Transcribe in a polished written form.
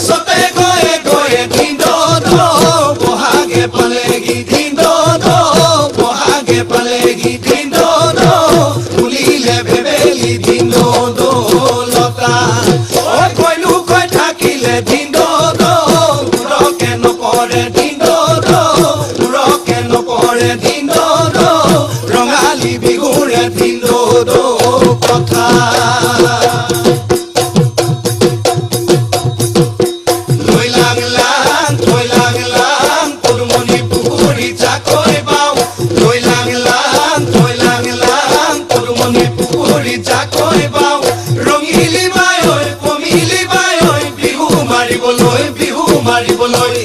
সতে গয়ে গয়ে দিন বহাগে পালেগি দিন বহাগে পালেগি দিন ফুলিলে ভেবেলি দিন লতা কইলু কই থাকিলে দিন রকে নপৰে দিন ৰকে নপৰে দিন ৰঙালী বিহুৰে দিন কথা মাৰিবলৈ